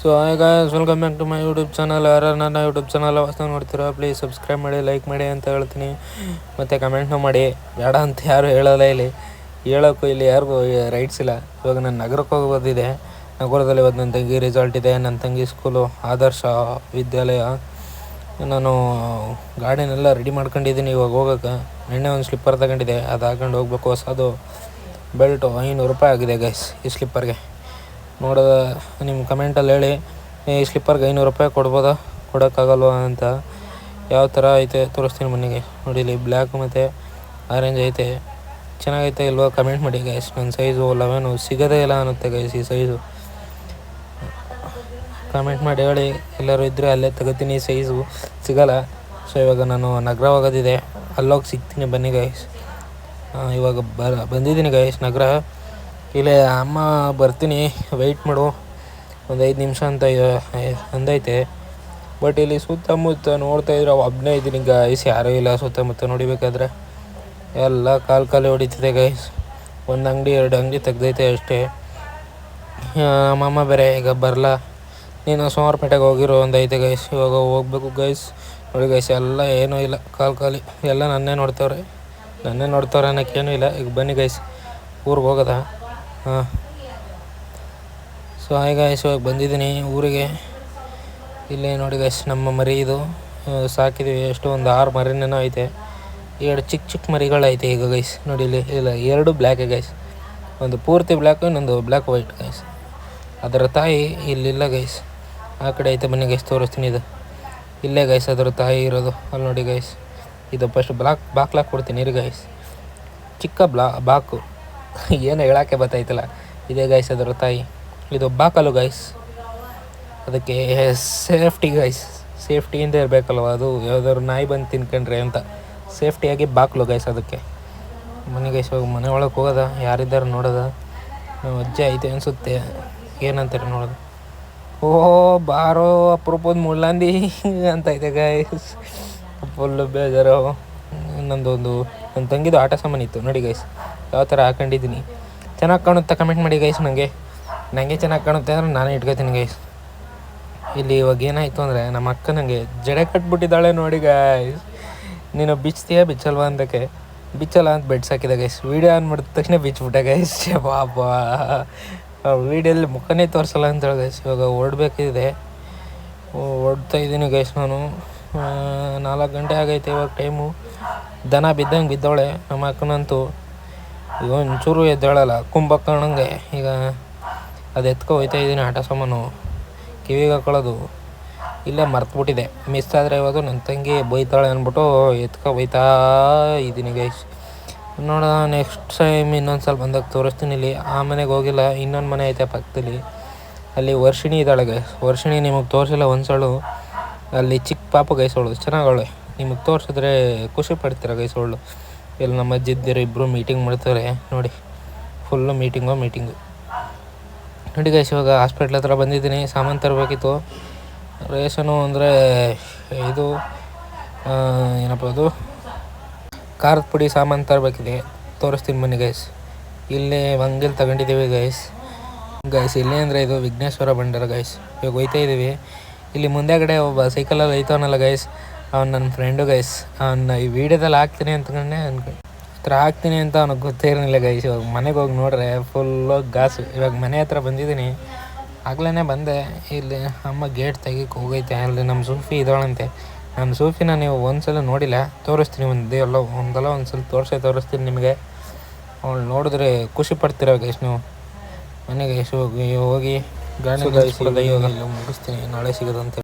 So hi guys, welcome back to my YouTube channel. ಯಾರು ನನ್ನ YouTube channel ಹೊಸ್ದಾಗಿ ನೋಡ್ತೀರಾ, ಪ್ಲೀಸ್ ಸಬ್ಸ್ಕ್ರೈಬ್ ಮಾಡಿ, ಲೈಕ್ ಮಾಡಿ ಅಂತ ಹೇಳ್ತೀನಿ. ಮತ್ತು ಕಮೆಂಟ್ನೂ ಮಾಡಿ. ಬೇಡ ಅಂತ ಯಾರು ಹೇಳೋಲ್ಲ, ಇಲ್ಲಿ ಹೇಳೋಕ್ಕೂ ಇಲ್ಲಿ ಯಾರಿಗೂ ರೈಟ್ಸ್ ಇಲ್ಲ. ಇವಾಗ ನಾನು ನಗರಕ್ಕೆ ಹೋಗಿ ಬಂದಿದ್ದೆ. ನಗರದಲ್ಲಿ ಇವತ್ತು ನನ್ನ ತಂಗಿ ರಿಸಲ್ಟ್ ಇದೆ. ನನ್ನ ತಂಗಿ ಸ್ಕೂಲು ಆದರ್ಶ ವಿದ್ಯಾಲಯ. ನಾನು ಗಾಡಿನೆಲ್ಲ ರೆಡಿ ಮಾಡ್ಕೊಂಡಿದ್ದೀನಿ ಇವಾಗ ಹೋಗೋಕ್ಕೆ. ನಿನ್ನೆ ಒಂದು ಸ್ಲಿಪ್ಪರ್ ತಗೊಂಡಿದ್ದೆ, ಅದು ಹಾಕೊಂಡು ಹೋಗ್ಬೇಕು. ಹೊಸದು ಬೆಲ್ಟು ₹500 ಆಗಿದೆ ಗೈಸ್ ಈ ಸ್ಲಿಪ್ಪರ್ಗೆ. ನೋಡೋದ ನಿಮ್ಮ ಕಮೆಂಟಲ್ಲಿ ಹೇಳಿ, ಈ ಸ್ಲಿಪ್ಪರ್ಗೆ ₹500 ಕೊಡ್ಬೋದಾ, ಕೊಡೋಕ್ಕಾಗಲ್ವ ಅಂತ. ಯಾವ ಥರ ಐತೆ ತೋರಿಸ್ತೀನಿ ಮನೆಗೆ. ನೋಡಿ, ಇಲ್ಲಿ ಬ್ಲ್ಯಾಕ್ ಮತ್ತು ಆರೆಂಜ್ ಐತೆ. ಚೆನ್ನಾಗೈತೆ ಇಲ್ವೋ ಕಮೆಂಟ್ ಮಾಡಿ ಗೈಸ್. ನನ್ನ ಸೈಜು 11 ಸಿಗೋದೇ ಇಲ್ಲ ಅನ್ನುತ್ತೆ ಗೈಸ್ ಈ ಸೈಜು. ಕಮೆಂಟ್ ಮಾಡಿ ಹೇಳಿ, ಎಲ್ಲರೂ ಇದ್ದರೆ ಅಲ್ಲೇ ತಗೋತೀನಿ, ಸೈಜು ಸಿಗೋಲ್ಲ. ಸೊ ಇವಾಗ ನಾನು ನಗರ ಹೋಗೋದಿದೆ, ಅಲ್ಲೋಗಿ ಸಿಗ್ತೀನಿ ಬನ್ನಿ ಗೈಸ್. ಇವಾಗ ಬಂದಿದ್ದೀನಿ ಗೈಸ್ ನಗರ. ಇಲ್ಲೇ ಅಮ್ಮ ಬರ್ತೀನಿ, ವೆಯ್ಟ್ ಮಾಡು ಒಂದು 5 ನಿಮಿಷ ಅಂತ ಅಂದೈತೆ. ಬಟ್ ಇಲ್ಲಿ ಸುತ್ತಮುತ್ತ ನೋಡ್ತಾಯಿದ್ರೆ ಒಬ್ಬನೇ ಇದ್ದೀನಿ ಗೈಸ್, ಯಾರೂ ಇಲ್ಲ ಸುತ್ತಮುತ್ತ. ನೋಡಿಬೇಕಾದ್ರೆ ಎಲ್ಲ ಕಾಲು ಹೊಡಿತಿದೆ ಗೈಸ್. ಒಂದು ಅಂಗಡಿ 2 ಅಂಗಡಿ ತೆಗ್ದೈತೆ ಅಷ್ಟೇ. ನಮ್ಮಮ್ಮ ಬೇರೆ ಈಗ ಬರಲ್ಲ, ನೀನು ಸೋಮವಾರಪೇಟೆಗೆ ಹೋಗಿರೋ ಒಂದೈತೆ ಗೈಸ್. ಇವಾಗ ಹೋಗ್ಬೇಕು ಗೈಸ್. ನೋಡಿ ಗೈಸ್, ಎಲ್ಲ ಏನೂ ಇಲ್ಲ, ಖಾಲಿ ಎಲ್ಲ ನನ್ನೇ ನೋಡ್ತವ್ರೆ ಅನ್ನೋಕ್ಕೇನೂ ಇಲ್ಲ. ಈಗ ಬನ್ನಿ ಗೈಸ್, ಊರಿಗೆ ಹೋಗೋದಾ. ಹಾಂ, ಸೊ ಹಾಯ್ ಗೈಸ್, ಇವಾಗ ಬಂದಿದ್ದೀನಿ ಊರಿಗೆ. ಇಲ್ಲೇ ನೋಡಿ ಗೈಸ್, ನಮ್ಮ ಮರಿ ಇದು ಸಾಕಿದ್ದೀವಿ. ಎಷ್ಟು ಒಂದು 6 ಮರಿನೇನೋ ಐತೆ. 2 ಚಿಕ್ಕ ಮರಿಗಳೈತೆ ಈಗ ಗೈಸ್. ನೋಡಿ ಇಲ್ಲಿ ಇಲ್ಲ, 2 ಬ್ಲ್ಯಾಕೆ ಗೈಸ್. ಒಂದು ಪೂರ್ತಿ ಬ್ಲ್ಯಾಕು, ಇನ್ನೊಂದು ಬ್ಲ್ಯಾಕ್ ವೈಟ್ ಗೈಸ್. ಅದರ ತಾಯಿ ಇಲ್ಲಿಲ್ಲ ಗೈಸ್, ಆ ಕಡೆ ಐತೆ. ಬನ್ನಿ ಗೈಸ್, ತೋರಿಸ್ತೀನಿ. ಇದು ಇಲ್ಲೇ ಗೈಸ್ ಅದರ ತಾಯಿ ಇರೋದು. ಅಲ್ಲಿ ನೋಡಿ ಗೈಸ್, ಇದು ಫಸ್ಟ್ ಬಾಕ್ಲಾಕ್ ಕೊಡ್ತೀನಿ ಇರಿ ಗೈಸ್. ಚಿಕ್ಕ ಬಾಕು ಏನು ಹೇಳೋಕ್ಕೆ ಬರ್ತೈತಲ್ಲ, ಇದೇ ಗೈಸ್ ಅದರ ತಾಯಿ. ಇದು ಬಾಕಲು ಗೈಸ್, ಅದಕ್ಕೆ ಸೇಫ್ಟಿ ಗೈಸ್, ಸೇಫ್ಟಿಯಿಂದ ಇರಬೇಕಲ್ವ. ಅದು ಯಾವುದಾದ್ರು ನಾಯಿ ಬಂದು ತಿನ್ಕೊಂಡ್ರೆ ಅಂತ ಸೇಫ್ಟಿಯಾಗಿ ಬಾಕ್ಲು ಗೈಸ್ ಅದಕ್ಕೆ. ಮನೆ ಗೈಸ್, ಹೋಗಿ ಮನೆ ಒಳಗೆ ಹೋಗೋದ, ಯಾರಿದ್ದಾರೆ ನೋಡೋದ. ಅಜ್ಜೆ ಐತೆ ಅನಿಸುತ್ತೆ, ಏನಂತಾರೆ ನೋಡೋದು. ಓಹೋ ಬಾರೋ ಅಪರೂಪದ ಮುಳ್ಳಂದಿ ಅಂತ ಐತೆ ಗೈಸ್. ಫುಲ್ಲು ಬೇಜಾರು. ನನ್ನ ತಂಗಿದು ಆಟ ಸಾಮಾನು ಇತ್ತು ನೋಡಿ ಗೈಸ್, ಯಾವ ಥರ ಹಾಕೊಂಡಿದ್ದೀನಿ. ಚೆನ್ನಾಗಿ ಕಾಣುತ್ತೆ ಕಮೆಂಟ್ ಮಾಡಿ ಗೈಸ್. ನನಗೆ ಚೆನ್ನಾಗಿ ಕಾಣುತ್ತೆ ಅಂದರೆ ನಾನೇ ಇಟ್ಕೊತೀನಿ ಗೈಸ್. ಇಲ್ಲಿ ಇವಾಗ ಏನಾಯಿತು ಅಂದರೆ, ನಮ್ಮ ಅಕ್ಕ ನನಗೆ ಜಡೆ ಕಟ್ಬಿಟ್ಟಿದ್ದಾಳೆ ನೋಡಿ ಗೈಸ್. ನೀನು ಬಿಚ್ಚಲ್ವಾ ಅಂತಕ್ಕೆ, ಬಿಚ್ಚಲ್ಲ ಅಂತ ಬೆಡ್ಸ್ ಹಾಕಿದೆ ಗೈಸ್. ವೀಡಿಯೋ ಆನ್ ಮಾಡಿದ ತಕ್ಷಣ ಬಿಚ್ಚಿಬಿಟ್ಟೆ ಗೈಸ್. ಬಾಬಾ, ವೀಡಿಯೋಲ್ಲಿ ಮುಖನೇ ತೋರಿಸಲ್ಲ ಅಂತೇಳಿ ಗೈಸ್. ಇವಾಗ ಹೊರಡ್ಬೇಕಿದೆ, ಹೊರಡ್ತಾ ಇದ್ದೀನಿ ಗೈಸ್. ನಾನು 4 ಗಂಟೆ ಆಗೈತೆ ಇವಾಗ ಟೈಮು. ದನ ಬಿದ್ದಂಗೆ ಬಿದ್ದವಳೆ ನಮ್ಮ ಅಕ್ಕನಂತೂ. ಈಗ ಒಂಚೂರು ಎದ್ದೇಳಲ್ಲ, ಕುಂಭಕರ್ಣಂಗೆ. ಈಗ ಅದು ಹೋಗ್ತಾ ಇದ್ದೀನಿ ಆಟ ಸಾಮಾನು ಕಿವಿಗೆ ಹಾಕೊಳ್ಳೋದು. ಇಲ್ಲೇ ಮರ್ತುಬಿಟ್ಟಿದೆ, ಮಿಸ್ ಆದರೆ ಇವಾಗ ನನ್ನ ತಂಗಿ ಬೈತಾಳೆ ಅಂದ್ಬಿಟ್ಟು ಹೋಯ್ತಾ ಇದ್ದೀನಿ ಗೈಸ್. ನೋಡೋಣ ನೆಕ್ಸ್ಟ್ ಟೈಮ್ ಇನ್ನೊಂದು ಸಲ ಬಂದಾಗ ತೋರಿಸ್ತೀನಿ. ಇಲ್ಲಿ ಆ ಮನೆಗೆ ಹೋಗಿಲ್ಲ, ಇನ್ನೊಂದು ಮನೆ ಐತೆ ಪಕ್ಕದಲ್ಲಿ. ಅಲ್ಲಿ ವರ್ಷಿಣಿ ಇದ್ದಾಳೆ ಗೈಸ್. ವರ್ಷಿಣಿ ನಿಮಗೆ ತೋರಿಸಿಲ್ಲ ಒಂದ್ಸಲ. ಅಲ್ಲಿ ಚಿಕ್ಕ ಪಾಪು ಗೈಸ್, ಅವಳು ಚೆನ್ನಾಗವಳೆ. ನಿಮಗೆ ತೋರಿಸಿದ್ರೆ ಖುಷಿ ಪಡ್ತೀರ ಗೈಸ್. ಅವಳು ಇಲ್ಲಿ ನಮ್ಮ ಅಜ್ಜಿದ್ದಿರು ಇಬ್ಬರು ಮೀಟಿಂಗ್ ಮಾಡ್ತಾರೆ ನೋಡಿ, ಫುಲ್ಲು ಮೀಟಿಂಗು. ನೋಡಿ ಗೈಸ್, ಇವಾಗ ಹಾಸ್ಪಿಟ್ಲ್ ಹತ್ರ ಬಂದಿದ್ದೀನಿ. ಸಾಮಾನು ತರಬೇಕಿತ್ತು. ರೇಷನು ಅಂದರೆ ಇದು ಏನಪ್ಪ ಅದು, ಖಾರದ ಪುಡಿ ಸಾಮಾನು ತರಬೇಕಿದೆ. ತೋರಿಸ್ತೀನಿ ಬನ್ನಿ ಗೈಸ್. ಇಲ್ಲೇ ಮಂಗಲ್ ತಗೊಂಡಿದ್ದೀವಿ ಗೈಸ್. ಇಲ್ಲೇ ಅಂದರೆ ಇದು ವಿಘ್ನೇಶ್ವರ ಭಂಡಾರ ಗೈಸ್. ಇವಾಗ ಹೋಯ್ತಾ ಇದ್ದೀವಿ. ಇಲ್ಲಿ ಮುಂದೆಗಡೆ ಒಬ್ಬ ಸೈಕಲಲ್ಲಿ ಹೋಯ್ತವನಲ್ಲ ಗೈಸ್, ಅವ್ನು ನನ್ನ ಫ್ರೆಂಡು ಗೈಸ್. ಅವನ್ನ ಈ ವಿಡಿಯೋದಲ್ಲಿ ಹಾಕ್ತೀನಿ ಹಾಕ್ತೀನಿ ಅಂತ ಅವ್ನಿಗೆ ಗೊತ್ತೇ ಇರಲಿಲ್ಲ ಗೈಸ್. ಇವಾಗ ಮನೆಗೆ ಹೋಗಿ ನೋಡ್ರೆ ಫುಲ್ಲು ಗಾಸು. ಇವಾಗ ಮನೆ ಹತ್ರ ಬಂದಿದ್ದೀನಿ, ಆಗ್ಲೇ ಬಂದೆ. ಇಲ್ಲಿ ಅಮ್ಮ ಗೇಟ್ ತೆಗಿಕ್ಕೆ ಹೋಗೈತೆ. ಅಲ್ಲಿ ನಮ್ಮ ಸೂಫಿ ಇದ್ದಾಳಂತೆ. ನಮ್ಮ ಸೂಫಿನ ನೀವು ಒಂದ್ಸಲ ನೋಡಿಲ್ಲ, ತೋರಿಸ್ತೀನಿ. ಒಂದ್ಸಲ ತೋರಿಸ್ತೀನಿ ನಿಮಗೆ. ಅವಳು ನೋಡಿದ್ರೆ ಖುಷಿ ಪಡ್ತೀರ ಗೈಸ್ ನೀವು. ಮನೆಗೆ ಹೋಗಿ ಗಾಡಿ ಮುಗಿಸ್ತೀನಿ, ನಾಳೆ ಸಿಗೋದಂತೆ.